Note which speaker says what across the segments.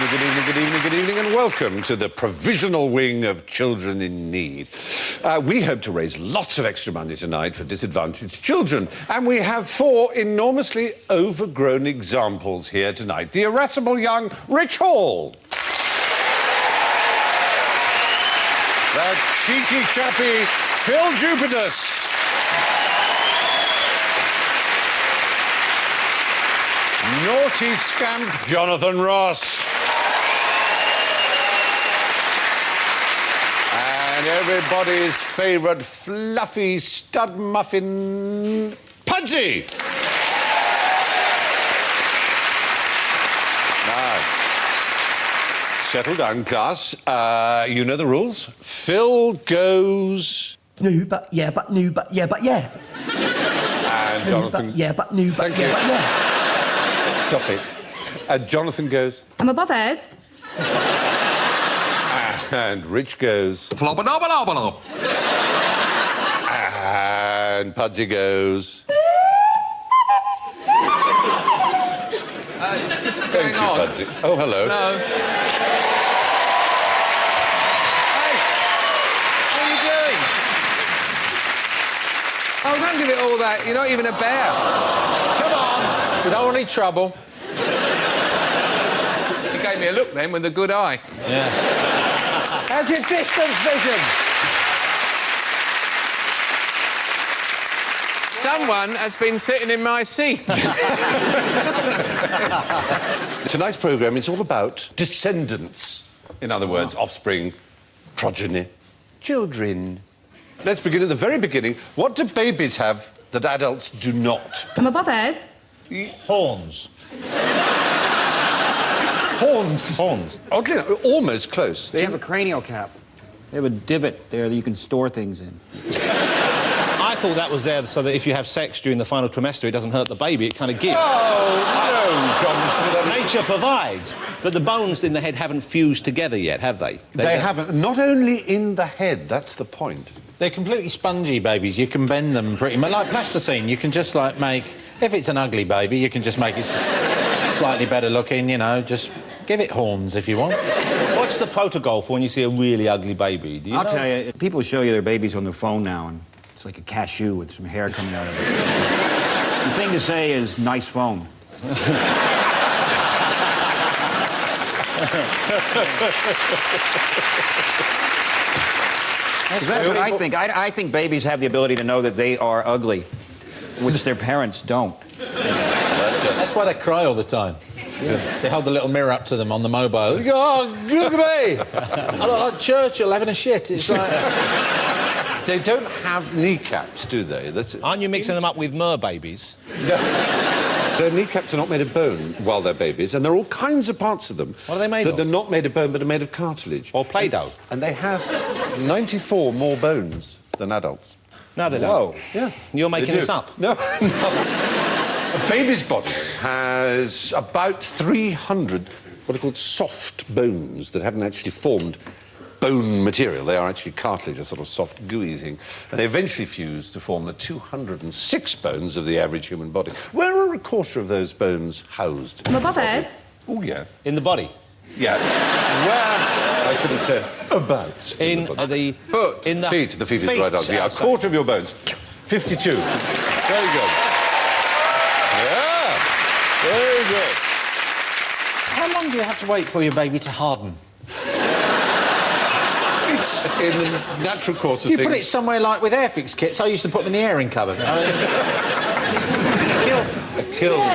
Speaker 1: good evening, and welcome to the provisional wing of Children in Need. We hope to raise lots of extra money tonight for disadvantaged children, and we have 4 enormously overgrown examples here tonight. The irascible young Rich Hall. The cheeky chappy Phill Jupitus. Naughty scamp Jonathan Ross. And everybody's favourite fluffy stud muffin, Pudsey. Now, settle down, class. You know the rules. Phill goes...
Speaker 2: No, but yeah, but no, but yeah, but yeah.
Speaker 1: And
Speaker 2: No,
Speaker 1: Jonathan...
Speaker 2: but yeah, but no, but
Speaker 1: Thank
Speaker 2: yeah,
Speaker 1: you.
Speaker 2: but yeah.
Speaker 1: Stop it. Jonathan goes...
Speaker 3: I'm above Ed.
Speaker 1: And Rich goes...
Speaker 4: Flobba-dobba-dobba-dob.
Speaker 1: And Pudsey goes... Thank you, Pudsey. Oh, hello.
Speaker 4: Hello. Hey, what are you doing? Oh, don't give it all that. You're not even a bear. Come on. We don't want any trouble. You gave me a look then with a good eye.
Speaker 1: Yeah. How's your distance vision?
Speaker 4: Someone has been sitting in my seat.
Speaker 1: Tonight's programme is all about descendants. In other words, offspring, progeny, children. Let's begin at the very beginning. What do babies have that adults do not?
Speaker 3: I'm above Ed.
Speaker 5: Horns.
Speaker 1: Horns.
Speaker 5: Horns.
Speaker 1: Oddly enough, almost close.
Speaker 6: They have a cranial cap. They have a divot there that you can store things in.
Speaker 5: I thought that was there so that if you have sex during the final trimester, it doesn't hurt the baby, it kind of gives.
Speaker 1: Oh, no, Jonathan.
Speaker 5: Nature provides. But the bones in the head haven't fused together yet, have they?
Speaker 1: They haven't. Not only in the head, that's the point.
Speaker 7: They're completely spongy babies. You can bend them pretty much. Like plasticine, you can just, like, make... If it's an ugly baby, you can just make it slightly better looking, you know, just give it horns if you want.
Speaker 5: What's the protocol for when you see a really ugly baby? Do you
Speaker 6: I'll
Speaker 5: know?
Speaker 6: tell you, people show you their babies on their phone now, and it's like a cashew with some hair coming out of it. The thing to say is, nice phone. That's what I think. I think babies have the ability to know that they are ugly, which their parents don't.
Speaker 7: That's why they cry all the time. Yeah. They hold the little mirror up to them on the mobile. They go, oh, look at me! I look like Churchill having a shit. It's like...
Speaker 1: They don't have kneecaps, do they?
Speaker 5: Aren't you mixing them up with mer babies?
Speaker 1: No. Their kneecaps are not made of bone while they're babies, and there are all kinds of parts of them...
Speaker 5: What are they made of?
Speaker 1: That are not made of bone, but are made of cartilage.
Speaker 5: Or Play-Doh?
Speaker 1: And they have 94 more bones than adults.
Speaker 5: No, they don't.
Speaker 6: Whoa.
Speaker 1: Yeah.
Speaker 5: You're making this up?
Speaker 1: No, no. A baby's body has about 300 what are called soft bones that haven't actually formed bone material. They are actually cartilage, a sort of soft, gooey thing. And they eventually fuse to form the 206 bones of the average human body. Where are a quarter of those bones housed?
Speaker 3: I'm above Ed.
Speaker 1: Oh, yeah.
Speaker 5: In the body?
Speaker 1: Yeah. Where, I should have said, about.
Speaker 5: In
Speaker 1: the body.
Speaker 5: the...
Speaker 4: Foot.
Speaker 5: In the...
Speaker 1: Feet. The feet is right answer. Yeah, a quarter of your bones. 52. Very good. Yeah. Very good.
Speaker 7: How long do you have to wait for your baby to harden?
Speaker 1: It's in the natural course of
Speaker 7: You
Speaker 1: things.
Speaker 7: put it somewhere like with Airfix kits. I used to put them in the airing cupboard.
Speaker 1: Kills.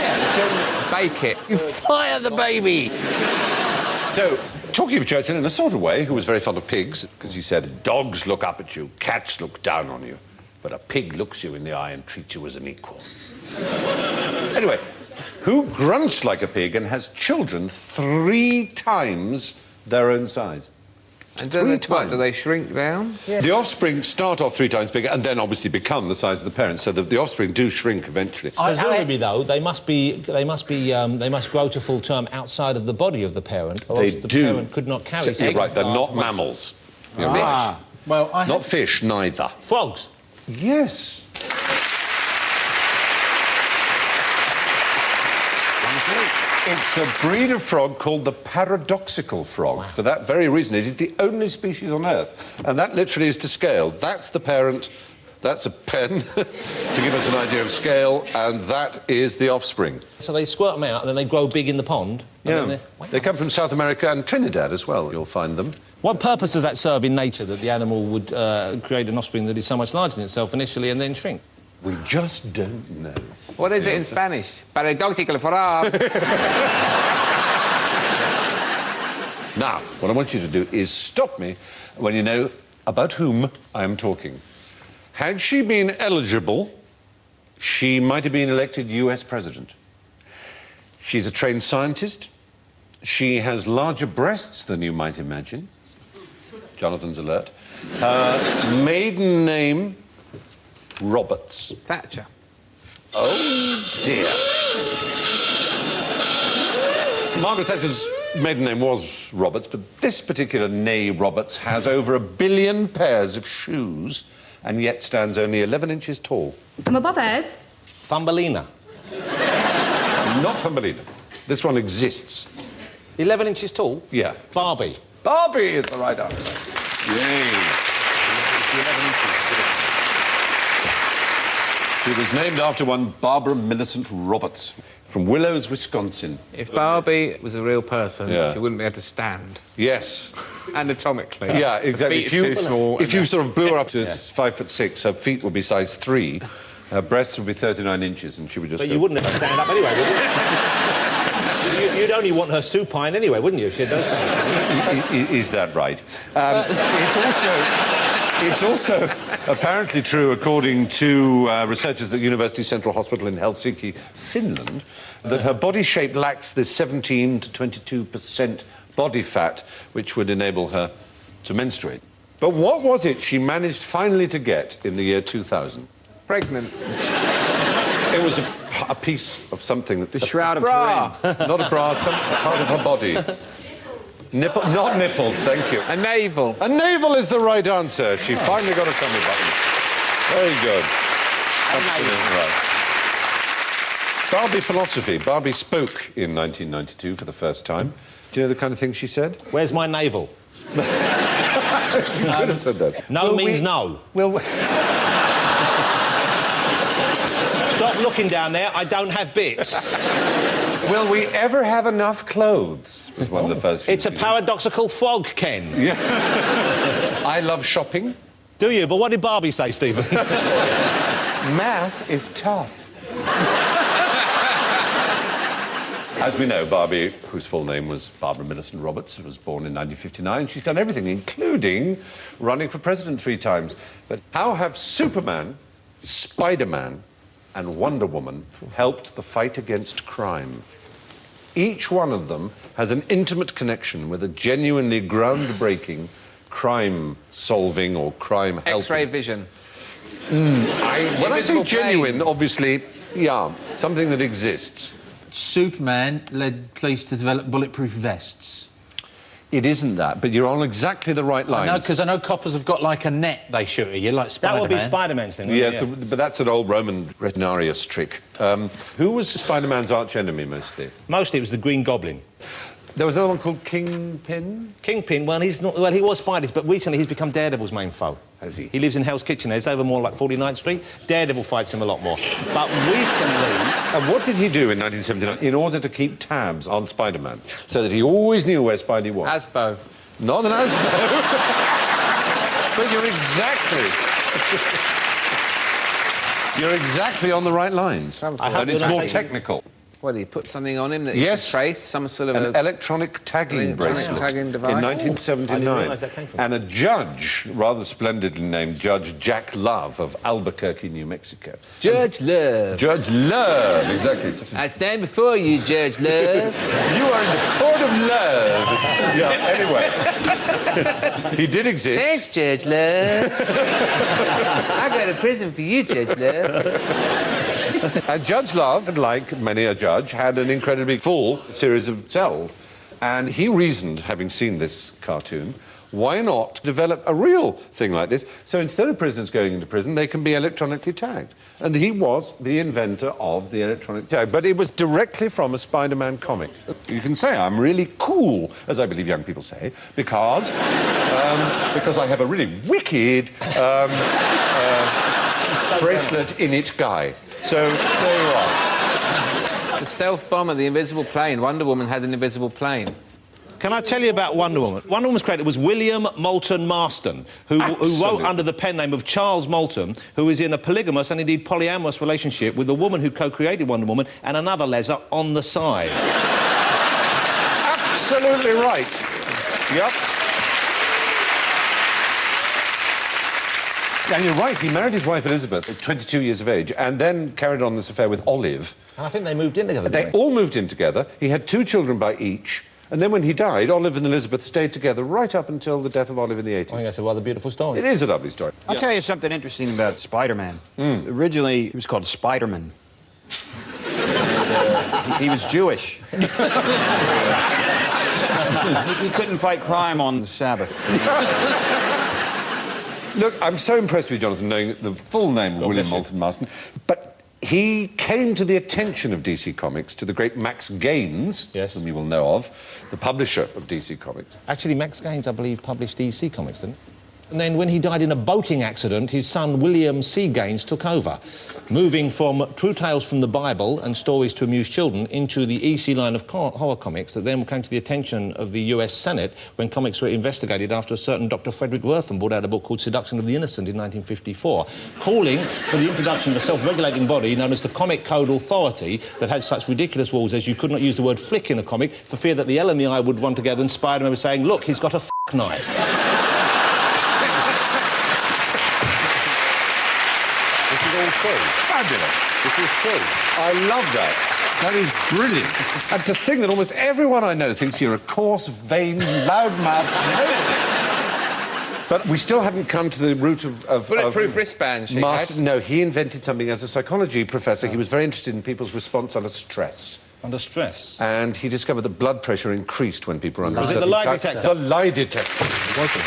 Speaker 4: Bake it.
Speaker 7: You fire the baby!
Speaker 1: So, talking of Churchill in a sort of way, who was very fond of pigs, because he said, dogs look up at you, cats look down on you, but a pig looks you in the eye and treats you as an equal. Anyway, who grunts like a pig and has children 3 times their own size?
Speaker 4: And
Speaker 1: Three
Speaker 4: do
Speaker 1: times.
Speaker 4: they shrink down?
Speaker 1: Yeah. The offspring start off 3 times bigger and then obviously become the size of the parents, so the offspring do shrink eventually.
Speaker 5: Presumably, though, they must grow to full term outside of the body of the parent, or
Speaker 1: They
Speaker 5: else the
Speaker 1: do.
Speaker 5: parent could not carry.
Speaker 1: You're right, they're not mammals. You're right.
Speaker 7: Well,
Speaker 1: Not fish, neither.
Speaker 5: Frogs.
Speaker 1: Yes. It's a breed of frog called the paradoxical frog. For that very reason, it is the only species on Earth. And that literally is to scale. That's the parent, that's a pen, to give us an idea of scale, and that is the offspring.
Speaker 5: So they squirt them out and then they grow big in the pond? And
Speaker 1: Yeah.
Speaker 5: then
Speaker 1: They come from South America and Trinidad as well, you'll find them.
Speaker 5: What purpose does that serve in nature, that the animal would create an offspring that is so much larger than itself initially and then shrink?
Speaker 1: We just don't know.
Speaker 4: What is it in Spanish? Paradoxical frog.
Speaker 1: Now, what I want you to do is stop me when you know about whom I am talking. Had she been eligible, she might have been elected US president. She's a trained scientist. She has larger breasts than you might imagine. Jonathan's alert. Her maiden name, Roberts.
Speaker 4: Thatcher.
Speaker 1: Oh, dear. Margaret Thatcher's maiden name was Roberts, but this particular née Roberts has over 1 billion pairs of shoes and yet stands only 11 inches tall.
Speaker 3: I'm above Ed.
Speaker 5: Thumbelina.
Speaker 1: Not Thumbelina. This one exists.
Speaker 5: 11 inches tall?
Speaker 1: Yeah.
Speaker 5: Barbie.
Speaker 1: Barbie is the right answer. Yay. She was named after one Barbara Millicent Roberts from Willows, Wisconsin.
Speaker 4: If Barbie was a real person,
Speaker 1: Yeah.
Speaker 4: she wouldn't be able to stand.
Speaker 1: Yes.
Speaker 4: Anatomically.
Speaker 1: Yeah, exactly.
Speaker 4: Her feet are too small.
Speaker 1: If you sort of blew her up to 5'6", her feet would be size 3, her breasts would be 39 inches, and she would just
Speaker 5: But
Speaker 1: go...
Speaker 5: you wouldn't let her stand up anyway, would you? You'd only want her supine anyway, wouldn't you, if she had those kind of things?
Speaker 1: Is that right? It's also apparently true, according to researchers at University Central Hospital in Helsinki, Finland, that her body shape lacks this 17 to 22% body fat, which would enable her to menstruate. But what was it she managed finally to get in the year 2000?
Speaker 4: Pregnant.
Speaker 1: It was a piece of something that...
Speaker 4: The Shroud of
Speaker 1: Turin.
Speaker 4: Turin.
Speaker 1: Not a bra, some part of her body. Not nipples, thank you.
Speaker 4: A navel.
Speaker 1: A navel is the right answer. She finally got a tummy button. Very good. Absolutely right. Barbie philosophy. Barbie spoke in 1992 for the first time. Do you know the kind of thing she said?
Speaker 5: Where's my navel?
Speaker 1: You could have said that.
Speaker 5: No means no.
Speaker 1: Well,
Speaker 5: Stop looking down there, I don't have bits.
Speaker 1: will we ever have enough clothes? Was one of the first.
Speaker 5: It's a paradoxical frog, Ken.
Speaker 1: Yeah. I love shopping.
Speaker 5: Do you? But what did Barbie say, Stephen?
Speaker 1: Math is tough. As we know, Barbie, whose full name was Barbara Millicent Roberts, was born in 1959. She's done everything, including running for president 3 times. But how have Superman, Spider-Man, and Wonder Woman helped the fight against crime? Each one of them has an intimate connection with a genuinely groundbreaking crime-solving or crime-helping...
Speaker 4: X-ray vision.
Speaker 1: When I say
Speaker 4: Invisible
Speaker 1: genuine,
Speaker 4: planes.
Speaker 1: obviously, yeah, something that exists.
Speaker 7: Superman led police to develop bulletproof vests.
Speaker 1: It isn't that, but you're on exactly the right lines.
Speaker 7: No, because I know coppers have got like a net they shoot at you, like
Speaker 5: That
Speaker 7: Spider-Man.
Speaker 5: would be Spider-Man's thing, wouldn't
Speaker 1: Yes,
Speaker 5: it?
Speaker 1: but that's an old Roman retinarius trick. Who was Spider-Man's arch-enemy, mostly?
Speaker 5: Mostly it was the Green Goblin.
Speaker 1: There was another one called Kingpin?
Speaker 5: Kingpin, well, he's not... Well, he was Spidey's, but recently he's become Daredevil's main foe.
Speaker 1: Has he?
Speaker 5: He lives in Hell's Kitchen. It's over more like 49th Street. Daredevil fights him a lot more. But recently...
Speaker 1: And what did he do in 1979 in order to keep tabs on Spider-Man? So that he always knew where Spidey was?
Speaker 4: Asbo.
Speaker 1: Not an Asbo. But you're exactly on the right lines. And it's more technical.
Speaker 4: What, did he put something on him that
Speaker 1: Yes.
Speaker 4: he could trace? Some sort of
Speaker 1: An electronic tagging
Speaker 4: electronic
Speaker 1: bracelet
Speaker 4: tagging device?
Speaker 1: in
Speaker 5: I
Speaker 1: 1979.
Speaker 5: didn't realise that came from
Speaker 1: And a judge, rather splendidly named Judge Jack Love of Albuquerque, New Mexico.
Speaker 4: Judge Love.
Speaker 1: Judge Love, exactly.
Speaker 4: I stand before you, Judge Love.
Speaker 1: You are in the court of love. Yeah, anyway. He did exist.
Speaker 4: Thanks, Judge Love. I got a prison for you, Judge Love.
Speaker 1: And Judge Love, like many a judge, had an incredibly full series of cells. And he reasoned, having seen this cartoon, why not develop a real thing like this? So instead of prisoners going into prison, they can be electronically tagged. And he was the inventor of the electronic tag. But it was directly from a Spider-Man comic. You can say I'm really cool, as I believe young people say, because I have a really wicked bracelet in it guy. So there you are.
Speaker 4: The stealth bomber, the invisible plane. Wonder Woman had an invisible plane.
Speaker 5: Can I tell you about Wonder Woman? Wonder Woman's creator was William Moulton Marston, who wrote under the pen name of Charles Moulton, who is in a polygamous and indeed polyamorous relationship with the woman who co-created Wonder Woman and another leser on the side.
Speaker 1: Absolutely right. Yep. And you're right, he married his wife Elizabeth at 22 years of age and then carried on this affair with Olive.
Speaker 5: And I think they moved in together.
Speaker 1: They all moved in together. He had 2 children by each. And then when he died, Olive and Elizabeth stayed together right up until the death of Olive in the 80s.
Speaker 5: I think that's a rather beautiful story.
Speaker 1: It is a lovely story.
Speaker 6: I'll tell you something interesting about Spider-Man. Originally, he was called Spider-Man. He was Jewish. He couldn't fight crime on the Sabbath.
Speaker 1: Look, I'm so impressed with Jonathan knowing the full name of William Moulton Marston, but he came to the attention of DC Comics, to the great Max Gaines, whom you will know of, the publisher of DC Comics.
Speaker 5: Actually, Max Gaines, I believe, published DC Comics, didn't he? And then when he died in a boating accident, his son, William C. Gaines, took over, moving from true tales from the Bible and stories to amuse children into the EC line of horror comics that then came to the attention of the US Senate when comics were investigated after a certain Dr. Frederick Wertham brought out a book called Seduction of the Innocent in 1954, calling for the introduction of a self-regulating body known as the Comic Code Authority that had such ridiculous rules as you could not use the word flick in a comic for fear that the L and the I would run together and Spider-Man was saying, look, he's got a knife.
Speaker 1: Fabulous. This is true. I love that. That is brilliant. And to think that almost everyone I know thinks you're a coarse, vain, loudmouth nobody. But we still haven't come to the root of
Speaker 4: Bulletproof wristband, she had.
Speaker 1: No, he invented something as a psychology professor. He was very interested in people's response under stress.
Speaker 5: Under stress?
Speaker 1: And he discovered that blood pressure increased when people were under
Speaker 5: Was
Speaker 1: stress.
Speaker 5: it the lie detector?
Speaker 1: The lie detector. Was it?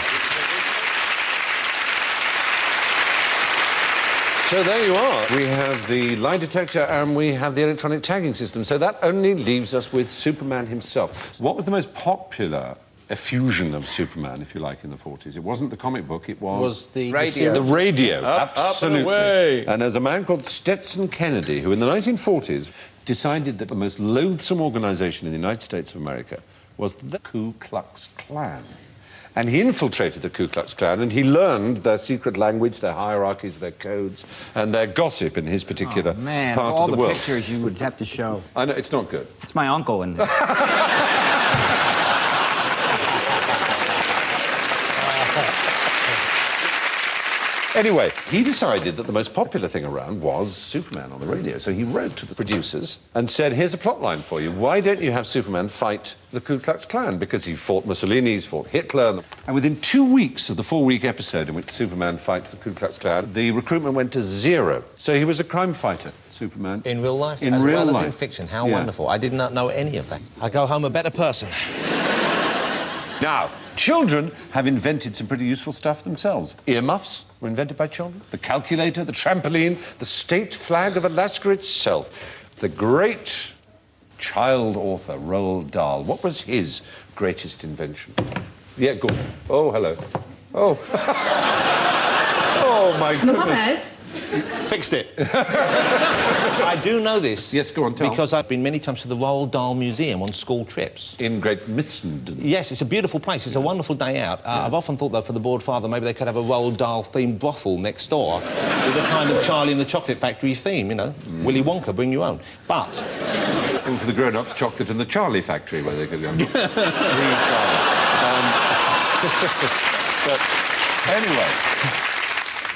Speaker 1: So there you are. We have the lie detector and we have the electronic tagging system. So that only leaves us with Superman himself. What was the most popular effusion of Superman, if you like, in the 40s? It wasn't the comic book, it was
Speaker 4: the radio.
Speaker 1: The radio, absolutely.
Speaker 4: Up and away.
Speaker 1: And there's a man called Stetson Kennedy who, in the 1940s, decided that the most loathsome organisation in the United States of America was the Ku Klux Klan. And he infiltrated the Ku Klux Klan and he learned their secret language, their hierarchies, their codes, and their gossip in his particular part of the world.
Speaker 6: All the pictures you would have to show.
Speaker 1: I know, it's not good.
Speaker 6: It's my uncle in there.
Speaker 1: Anyway, he decided that the most popular thing around was Superman on the radio. So he wrote to the producers and said, here's a plot line for you. Why don't you have Superman fight the Ku Klux Klan? Because he fought Mussolini, he's fought Hitler. And within 2 weeks of the 4-week episode in which Superman fights the Ku Klux Klan, the recruitment went to 0. So he was a crime fighter, Superman.
Speaker 5: In real life?
Speaker 1: In real life.
Speaker 5: As in fiction. How wonderful. I did not know any of that. I go home a better person.
Speaker 1: Now, children have invented some pretty useful stuff themselves. Earmuffs were invented by children. The calculator, the trampoline, the state flag of Alaska itself. The great child author, Roald Dahl. What was his greatest invention? Yeah, go on. Oh, hello. Oh. Oh, my goodness.
Speaker 5: Fixed it. I do know this.
Speaker 1: Yes, go on, tell.
Speaker 5: Because I've been many times to the Roald Dahl Museum on school trips.
Speaker 1: In Great Missenden.
Speaker 5: Yes, it's a beautiful place. It's a wonderful day out. I've often thought, though, for the bored father, maybe they could have a Roald Dahl-themed brothel next door with a kind of Charlie and the Chocolate Factory theme, you know. Willy Wonka, bring your own. But...
Speaker 1: And for the grown-ups, Chocolate and the Charlie Factory, where they could go... But anyway...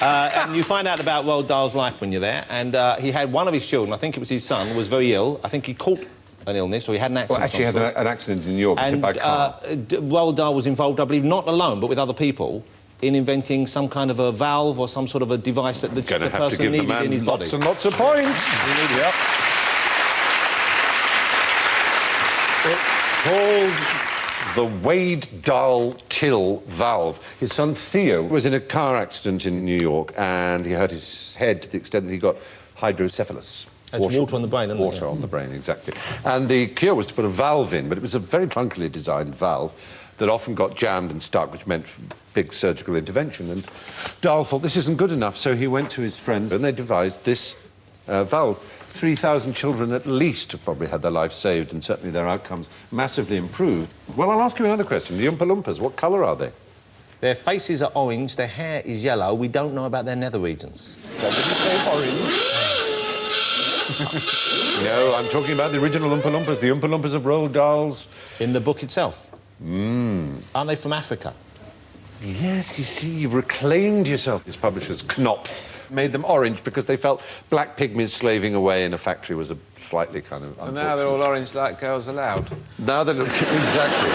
Speaker 5: and you find out about Roald Dahl's life when you're there, and he had one of his children, I think it was his son, was very ill. I think he caught an illness, or he had an accident.
Speaker 1: Well, actually, he had an accident in New York,
Speaker 5: and
Speaker 1: by car.
Speaker 5: Roald Dahl was involved, I believe, not alone, but with other people, in inventing some kind of a valve or some sort of a device that the person needed in his body.
Speaker 1: Lots and lots of points. It's called the Wade-Dahl-Till valve. His son Theo was in a car accident in New York and he hurt his head to the extent that he got hydrocephalus.
Speaker 5: That's water on the brain, isn't it?
Speaker 1: Water on the brain, exactly. And the cure was to put a valve in, but it was a very clunkily designed valve that often got jammed and stuck, which meant big surgical intervention. And Dahl thought this isn't good enough, so he went to his friends and they devised this valve. 3,000 children at least have probably had their life saved, and certainly their outcomes massively improved. Well, I'll ask you another question. The Oompa Loompas, what colour are they?
Speaker 5: Their faces are orange, their hair is yellow. We don't know about their nether regions.
Speaker 1: Did you say orange? No, I'm talking about the original Oompa Loompas, the Oompa Loompas of Roald Dahl's...
Speaker 5: In the book itself? Aren't they from Africa?
Speaker 1: Yes, you see, you've reclaimed yourself. His publishers, Knopf, made them orange because they felt black pygmies slaving away in a factory was a slightly kind of
Speaker 4: And now they're all orange like Girls Aloud.
Speaker 1: Now they look... exactly.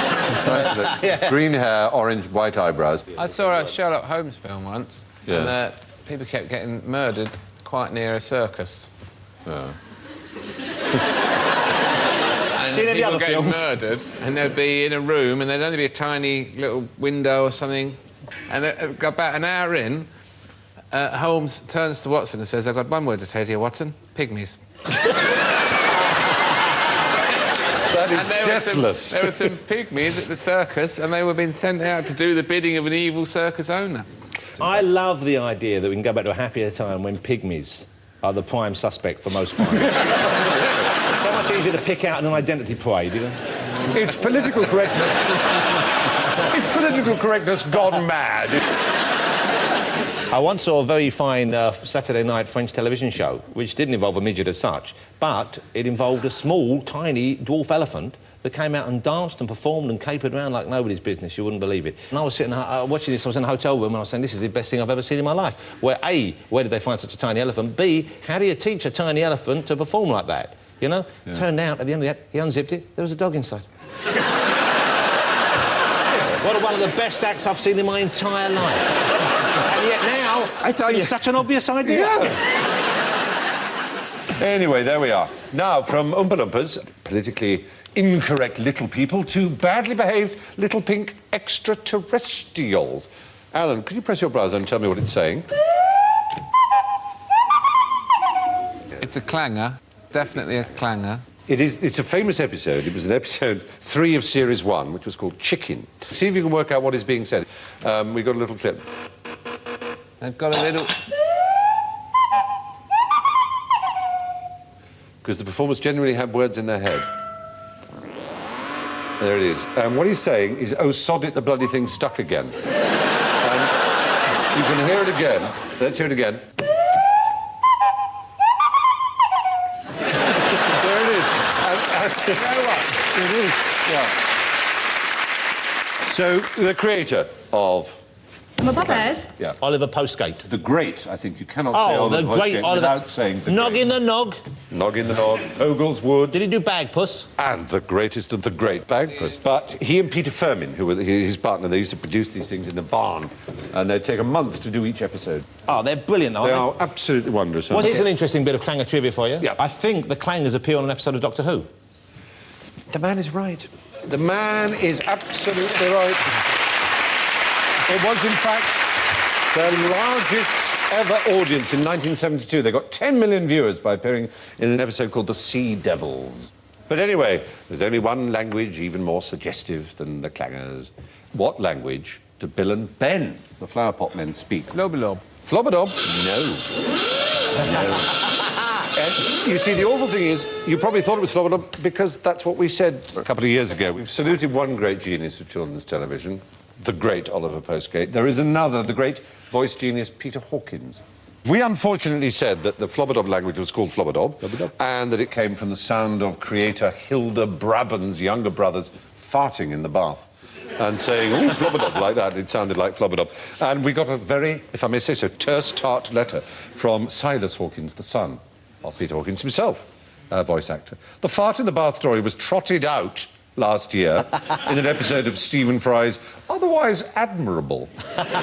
Speaker 5: Yeah.
Speaker 1: Green hair, orange, white eyebrows.
Speaker 4: I saw a Sherlock Holmes film once, and people kept getting murdered quite near a circus.
Speaker 1: Oh.
Speaker 4: And
Speaker 5: Seen any
Speaker 4: people
Speaker 5: other
Speaker 4: getting
Speaker 5: films?
Speaker 4: murdered, and they'd be in a room, and there'd only be a tiny little window or something. And about an hour in, Holmes turns to Watson and says, "I've got one word to say to you, Watson. Pygmies."
Speaker 1: That is deathless.
Speaker 4: There were some pygmies at the circus, and they were being sent out to do the bidding of an evil circus owner.
Speaker 5: I love the idea that we can go back to a happier time when pygmies are the prime suspect for most crimes. So much easier to pick out an identity parade, you know?
Speaker 1: It's political correctness. It's political correctness gone mad.
Speaker 5: I once saw a very fine Saturday night French television show, which didn't involve a midget as such, but it involved a small, tiny dwarf elephant that came out and danced and performed and capered around like nobody's business. You wouldn't believe it. And I was sitting watching this. I was in a hotel room and I was saying, this is the best thing I've ever seen in my life. Where, A, where did they find such a tiny elephant? B, how do you teach a tiny elephant to perform like that? You know? Yeah. Turned out, at the end of that, he unzipped it, there was a dog inside. What one of the best acts I've seen in my entire life. And yet now, I tell you, it's such an obvious idea.
Speaker 1: Yeah. Anyway, there we are. Now, from Oompa Loompas, politically incorrect little people, to badly behaved little pink extraterrestrials. Alan, could you press your browser and tell me what it's saying?
Speaker 4: It's a clanger, definitely a clanger.
Speaker 1: It's a famous episode. It was in episode 3 of series 1, which was called Chicken. See if you can work out what is being said. We got a little clip.
Speaker 4: They've got a little...
Speaker 1: Because the performers generally have words in their head. There it is. What he's saying is, oh, sod it, the bloody thing's stuck again. You can hear it again. Let's hear it again. There it is. You know what? It is, yeah. So, the creator of...
Speaker 3: I'm above Ed.
Speaker 1: Yeah.
Speaker 5: Oliver Postgate.
Speaker 1: The great, I think you cannot say
Speaker 5: Oh,
Speaker 1: Oliver
Speaker 5: the great
Speaker 1: Postgate
Speaker 5: Oliver.
Speaker 1: without saying the
Speaker 5: Nog
Speaker 1: great.
Speaker 5: in the Nog.
Speaker 1: Nog in the Nog, Ogleswood.
Speaker 5: Did he do Bagpuss?
Speaker 1: And the greatest of the great Bagpuss. But he and Peter Firmin, who were his partner, they used to produce these things in the barn, and they'd take a month to do each episode.
Speaker 5: Oh, they're brilliant, aren't
Speaker 1: They
Speaker 5: they?
Speaker 1: are absolutely wondrous.
Speaker 5: Well, here's an interesting bit of clanger trivia for you.
Speaker 1: Yeah.
Speaker 5: I think the clangers appear on an episode of Doctor Who.
Speaker 1: The man is right. The man is absolutely right. It was, in fact, their largest ever audience in 1972. They got 10 million viewers by appearing in an episode called The Sea Devils. But anyway, there's only one language even more suggestive than the clangers. What language do Bill and Ben, the Flower Pot Men, speak?
Speaker 4: Flobbelob.
Speaker 1: Flobbedob? No. No. You see, the awful thing is, you probably thought it was Flobbedob because that's what we said a couple of years ago. We've saluted one great genius of children's television, the great Oliver Postgate. There is another, the great voice genius, Peter Hawkins. We unfortunately said that the Flobbedob language was called Flobbedob, and that it came from the sound of creator Hilda Brabham's younger brothers farting in the bath and saying, oh, Flobbedob, like that. It sounded like Flobbedob. And we got a very, if I may say so, terse, tart letter from Silas Hawkins, the son of Peter Hawkins himself, voice actor. The fart in the bath story was trotted out last year in an episode of Stephen Fry's otherwise admirable QI.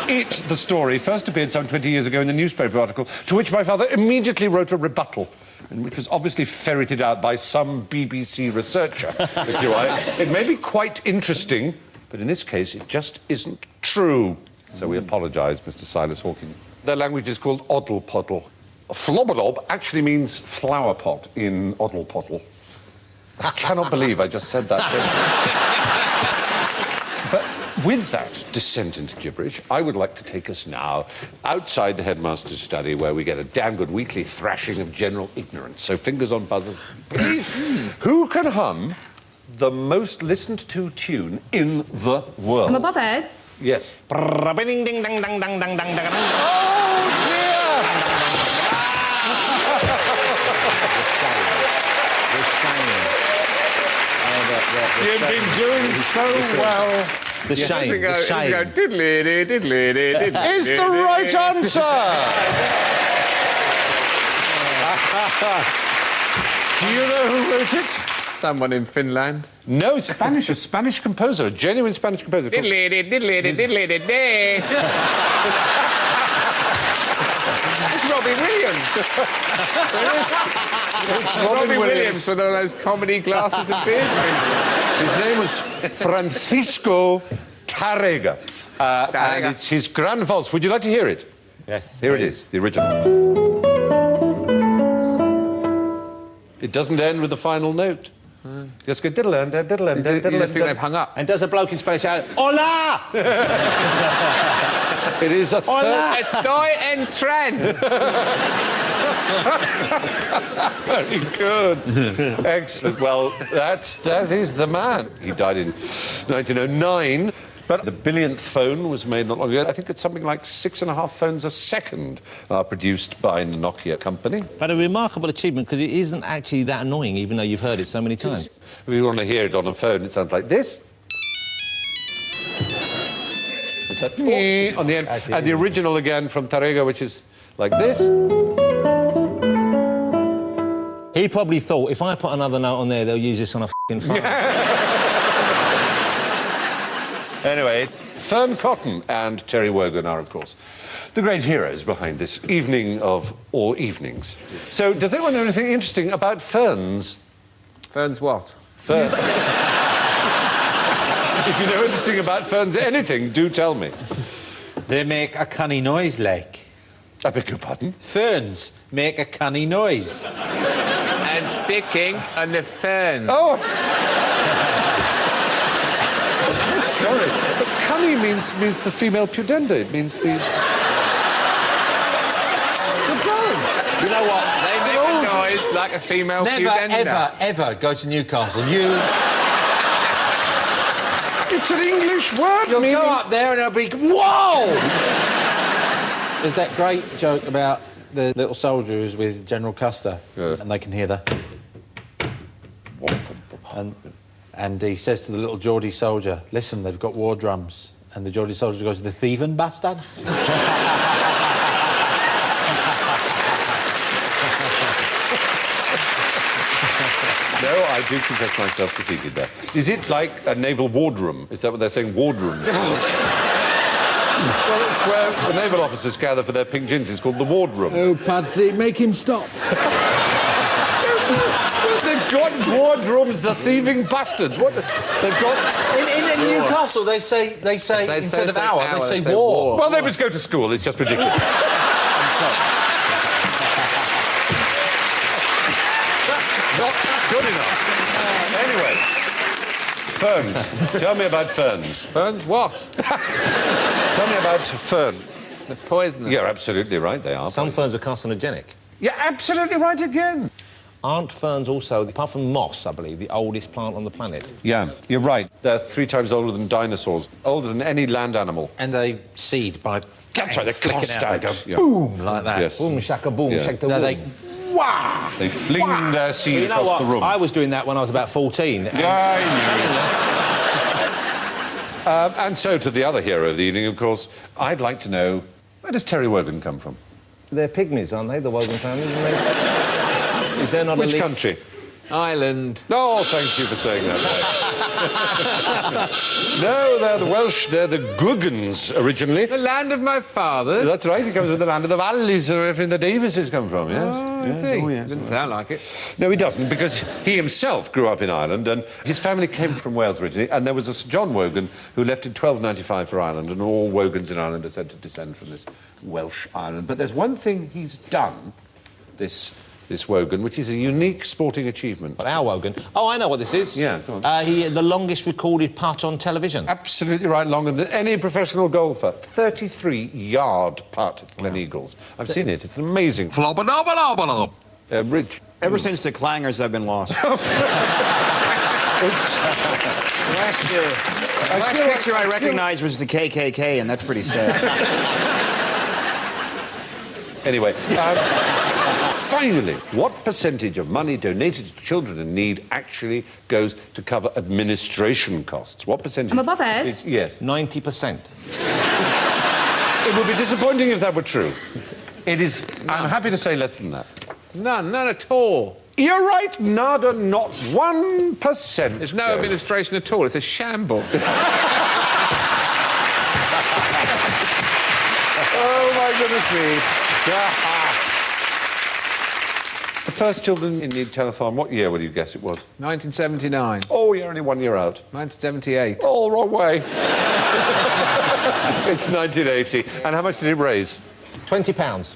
Speaker 1: It, the story, first appeared some 20 years ago in the newspaper article, to which my father immediately wrote a rebuttal. and which was obviously ferreted out by some BBC researcher, if you like. It may be quite interesting, but in this case, it just isn't true. So we apologise, Mr. Silas Hawkins. Their language is called Oddle-Poddle. Flobbedob actually means flower pot in Oddle-Poddle. I cannot believe I just said that. But with that descent into gibberish, I would like to take us now outside the headmaster's study where we get a damn good weekly thrashing of general ignorance. So fingers on buzzers, please. Who can hum the most listened to tune in the world?
Speaker 3: I'm above Ed.
Speaker 1: Yes.
Speaker 5: Oh,
Speaker 1: You've been doing so well.
Speaker 5: The shame, the shame.
Speaker 1: Is the right answer. Do you know who wrote it?
Speaker 4: Someone in Finland.
Speaker 1: No, Spanish, a Spanish composer, a genuine Spanish composer.
Speaker 4: It's Robbie Williams. Robbie Williams with all those comedy glasses and beard.
Speaker 1: His name was Francisco Tárrega. And it's his Grand Valse. Would you like to hear it?
Speaker 7: Yes.
Speaker 1: Here it is, the original. It doesn't end with the final note. Just go diddle-end, diddle-end,
Speaker 4: You
Speaker 1: diddle-end.
Speaker 4: just think they've hung up.
Speaker 5: And does a bloke in Spanish shout, Hola!
Speaker 1: It is a third...
Speaker 4: Estoy en tren.
Speaker 1: Very good. Excellent. Well, that is the man. He died in 1909. But the billionth phone was made not long ago. I think it's something like 6.5 phones a second are produced by the Nokia company.
Speaker 5: But a remarkable achievement, because it isn't actually that annoying, even though you've heard it so many times.
Speaker 1: If you want to hear it on a phone, it sounds like this. Is that on the end? And the original again from Tárrega, which is like this.
Speaker 5: He probably thought, if I put another note on there, they'll use this on a f***ing phone.
Speaker 1: Anyway, Fern Cotton and Terry Wogan are, of course, the great heroes behind this evening of all evenings. So, does anyone know anything interesting about ferns?
Speaker 4: Ferns what?
Speaker 1: Ferns. If you know anything about ferns, anything, do tell me.
Speaker 7: They make a cunny noise, like.
Speaker 1: I beg your pardon?
Speaker 7: Ferns make a cunny noise.
Speaker 4: And speaking on the fern.
Speaker 1: Oh, sorry. But cunny means the female pudenda. It means the... It does.
Speaker 5: You know what?
Speaker 4: They make a noise like a female
Speaker 7: Never,
Speaker 4: pudenda.
Speaker 7: ever go to Newcastle. You...
Speaker 1: It's an English word.
Speaker 7: You'll
Speaker 1: meaning...
Speaker 7: go up there and it'll be... Whoa! There's that great joke about the little soldier who's with General Custer, and they can hear the... And he says to the little Geordie soldier, listen, they've got war drums. And the Geordie soldier goes, the thieving bastards.
Speaker 1: No, I do confess myself defeated there. Is it like a naval wardroom? Is that what they're saying, wardroom? Well, it's where the naval officers gather for their pink gins. It's called the wardroom.
Speaker 7: Oh, Patsy, make him stop.
Speaker 1: They've got wardrooms, the thieving bastards. What? They've got...
Speaker 7: In Newcastle, they say instead of hour, they say war.
Speaker 1: Well, they must go to school. It's just ridiculous. I'm sorry. Not good enough. Anyway, ferns. Tell me about ferns.
Speaker 4: Ferns what?
Speaker 1: Tell me about fern.
Speaker 4: The poisonous.
Speaker 1: You're absolutely right, they are.
Speaker 5: Some ferns are carcinogenic.
Speaker 1: You're absolutely right again.
Speaker 5: Aren't ferns also, apart from moss, I believe, the oldest plant on the planet?
Speaker 1: Yeah, you're right. They're 3 times older than dinosaurs, older than any land animal.
Speaker 7: And they seed by...
Speaker 1: That's right, they're cast out.
Speaker 7: They go
Speaker 1: Yeah.
Speaker 7: boom, like that.
Speaker 1: Yes.
Speaker 5: Boom, shaka, boom,
Speaker 1: Yeah.
Speaker 5: shake the
Speaker 7: No,
Speaker 5: boom.
Speaker 7: they... Wah!
Speaker 1: They fling their seed
Speaker 5: You know
Speaker 1: across
Speaker 5: what?
Speaker 1: the room.
Speaker 5: I was doing that when I was about 14.
Speaker 1: And so to the other hero of the evening, of course, I'd like to know, where does Terry Wogan come from?
Speaker 5: They're pygmies, aren't they, the Wogan family? Is there not
Speaker 1: Which
Speaker 5: a
Speaker 1: country?
Speaker 4: Ireland.
Speaker 1: Oh, thank you for saying that. No, they're the Welsh. They're the Guggans, originally.
Speaker 4: The land of my fathers.
Speaker 1: That's right. He comes from the land of the valleys, where the Davises come from, yes.
Speaker 4: Oh, Oh, I see. Didn't sound like it.
Speaker 1: No, he doesn't, because he himself grew up in Ireland, and his family came from Wales originally, and there was a Sir John Wogan who left in 1295 for Ireland, and all Wogans in Ireland are said to descend from this Welsh Ireland. But there's one thing he's done, this Wogan, which is a unique sporting achievement.
Speaker 5: But our Wogan. Oh, I know what this is.
Speaker 1: Yeah, go on.
Speaker 5: The longest recorded putt on television.
Speaker 1: Absolutely right, longer than any professional golfer. 33-yard putt at Glen Eagles. I've seen it. It's an amazing... Rich.
Speaker 6: Ever since the clangers, I've been lost. Last picture I recognized was the KKK, and that's pretty sad.
Speaker 1: Anyway, finally, what percentage of money donated to children in need actually goes to cover administration costs? What percentage?
Speaker 3: I'm above Ed.
Speaker 1: Yes.
Speaker 5: 90%.
Speaker 1: It would be disappointing if that were true. It is, I'm happy to say, less than that.
Speaker 4: None at all.
Speaker 1: You're right, nada, not 1%.
Speaker 4: There's no administration at all. It's a shambles.
Speaker 1: Oh, my goodness me. The first Children in Need telethon, what year would you guess it was?
Speaker 4: 1979.
Speaker 1: Oh, you're only 1 year out.
Speaker 4: 1978.
Speaker 1: Oh, wrong way. It's 1980. And how much did it raise?
Speaker 5: £20.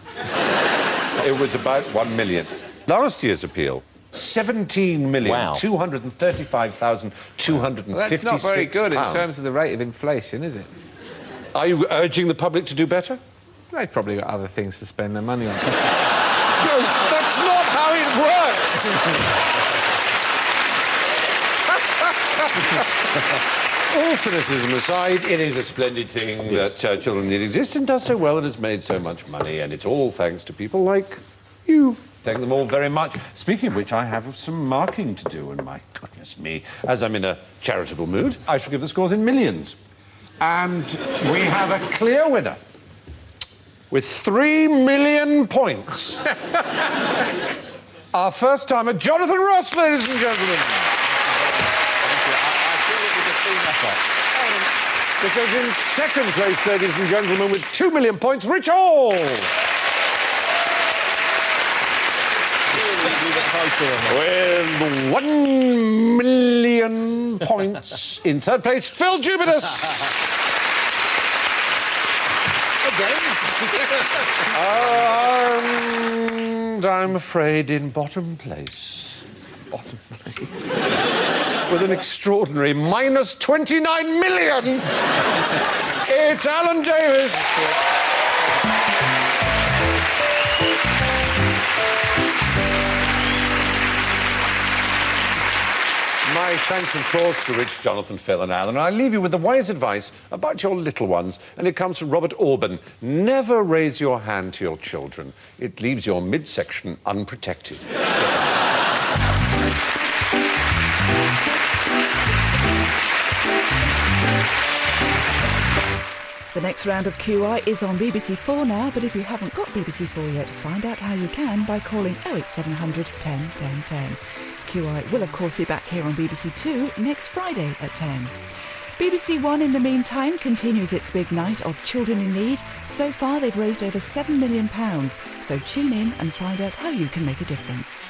Speaker 1: It was about 1 million. Last year's appeal, 17,235,256
Speaker 4: Well, that's not very good in terms of the rate of inflation, is it?
Speaker 1: Are you urging the public to do better?
Speaker 4: They've probably got other things to spend their money on.
Speaker 1: No, that's not how it works! All cynicism aside, it is a splendid thing that Children Need exists and does so well and has made so much money, and it's all thanks to people like you. Thank them all very much. Speaking of which, I have some marking to do, and my goodness me, as I'm in a charitable mood, I shall give the scores in millions. And we have a clear winner with 3 million points. Our first-timer, Jonathan Ross, ladies and gentlemen. Because in second place, ladies and gentlemen, with 2 million points, Rich Hall. With 1 million points in third place, Phill Jupitus. And I'm afraid in bottom place. With an extraordinary minus 29 million. It's Alan Davis. My thanks, of course, to Rich, Jonathan, Phill and Alan. I leave you with the wise advice about your little ones, and it comes from Robert Orban. Never raise your hand to your children. It leaves your midsection unprotected.
Speaker 3: The next round of QI is on BBC4 now, but if you haven't got BBC4 yet, find out how you can by calling 08700 10 10 10. QI will, of course, be back here on BBC Two next Friday at 10. BBC One, in the meantime, continues its big night of Children in Need. So far, they've raised over £7 million, so tune in and find out how you can make a difference.